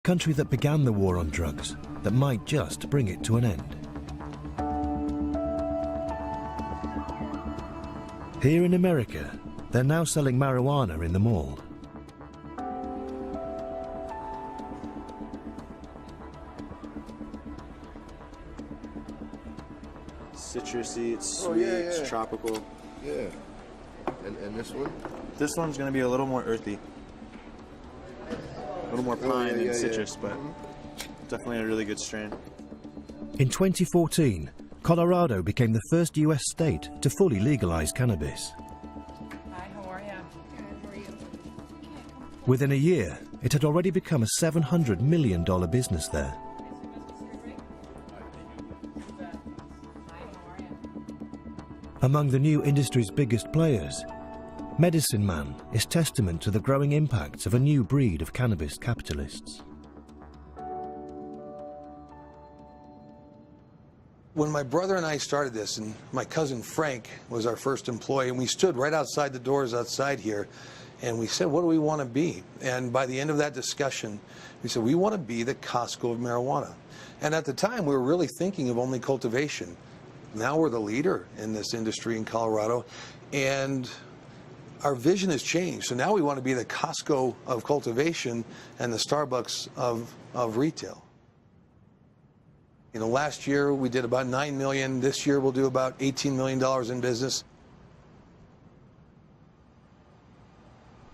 country that began the war on drugs that might just bring it to an end. Here in America, they're now selling marijuana in the mall. Citrusy, it's sweet, it's tropical. Yeah. And this one? This one's going to be a little more earthy. A little more pine than citrus, but definitely a really good strain. In 2014, Colorado became the first US state to fully legalize cannabis. Hi, how are you? Good, how are you? Within a year, it had already become a $700 million business there. Among the new industry's biggest players, Medicine Man is testament to the growing impacts of a new breed of cannabis capitalists. When my brother and I started this, and my cousin Frank was our first employee, and we stood right outside the doors outside here, and we said, what do we want to be? And by the end of that discussion, we said, we want to be the Costco of marijuana. And at the time, we were really thinking of only cultivation. Now we're the leader in this industry in Colorado, and our vision has changed. So now we want to be the Costco of cultivation and the Starbucks of retail. You know, last year we did about $9 million. This year we'll do about $18 million in business.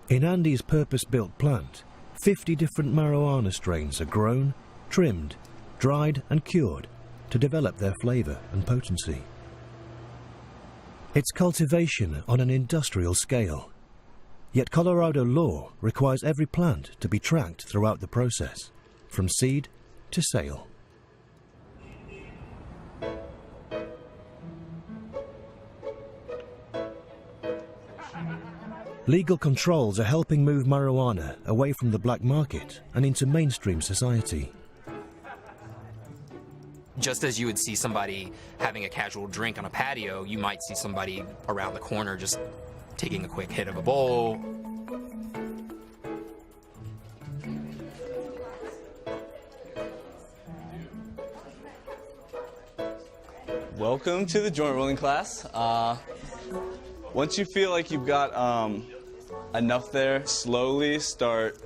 In Andy's purpose-built plant, 50 different marijuana strains are grown, trimmed, dried and cured to develop their flavor and potency. It's cultivation on an industrial scale. Yet Colorado law requires every plant to be tracked throughout the process, from seed to sale. Legal controls are helping move marijuana away from the black market and into mainstream society. Just as you would see somebody having a casual drink on a patio, you might see somebody around the corner just taking a quick hit of a bowl. Welcome to the joint rolling class. Once you feel like you've got enough there, slowly start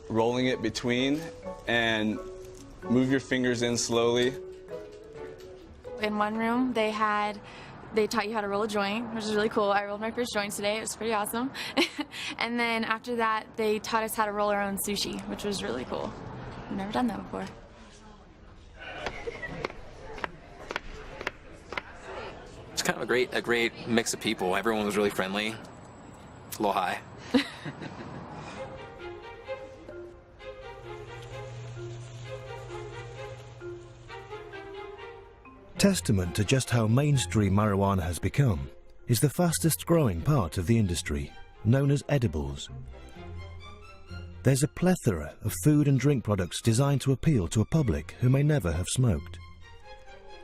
rolling it between and move your fingers in slowly. In one room, they taught you how to roll a joint, which is really cool. I rolled my first joint today. It was pretty awesome. And then after that, they taught us how to roll our own sushi, which was really cool. I've never done that before. It's kind of a great mix of people. Everyone was really friendly, a little high. Testament to just how mainstream marijuana has become is the fastest growing part of the industry, known as edibles. There's a plethora of food and drink products designed to appeal to a public who may never have smoked.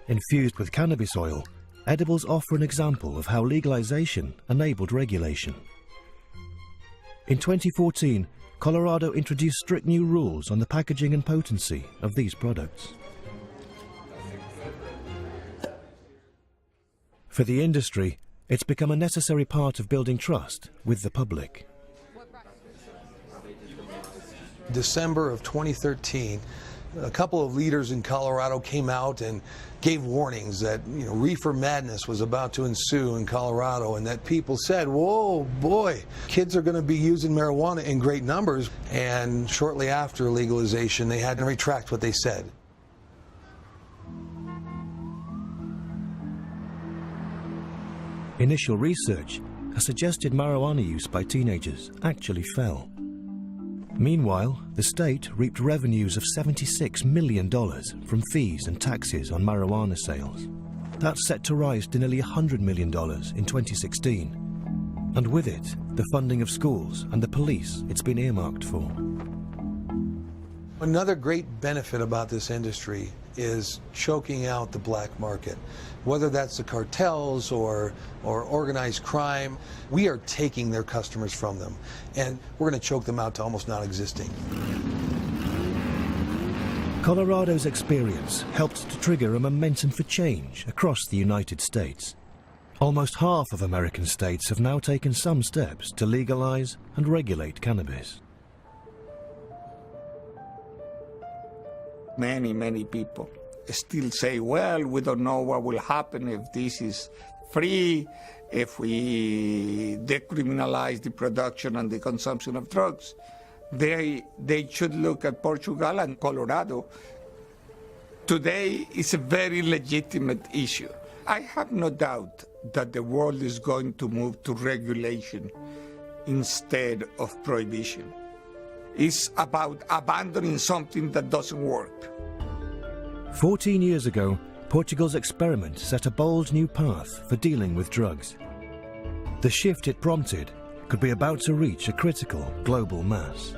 Infused with cannabis oil, edibles offer an example of how legalization enabled regulation. In 2014, Colorado introduced strict new rules on the packaging and potency of these products. For the industry, it's become a necessary part of building trust with the public. December of 2013, a couple of leaders in Colorado came out and gave warnings that, you know, reefer madness was about to ensue in Colorado, and that people said, whoa, boy, kids are going to be using marijuana in great numbers. And shortly after legalization, they had to retract what they said. Initial research has suggested marijuana use by teenagers actually fell. Meanwhile, the state reaped revenues of $76 million from fees and taxes on marijuana sales. That's set to rise to nearly $100 million in 2016. And with it, the funding of schools and the police it's been earmarked for. Another great benefit about this industry is choking out the black market. Whether that's the cartels or organized crime, we are taking their customers from them, and we're going to choke them out to almost non-existing. Colorado's experience helped to trigger a momentum for change across the United States. Almost half of American states have now taken some steps to legalize and regulate cannabis. Many people still say, well, we don't know what will happen if this is free, if we decriminalize the production and the consumption of drugs. They should look at Portugal and Colorado. Today is a very legitimate issue. I have no doubt that the world is going to move to regulation instead of prohibition. It's about abandoning something that doesn't work. 14 years ago, Portugal's experiment set a bold new path for dealing with drugs. The shift it prompted could be about to reach a critical global mass.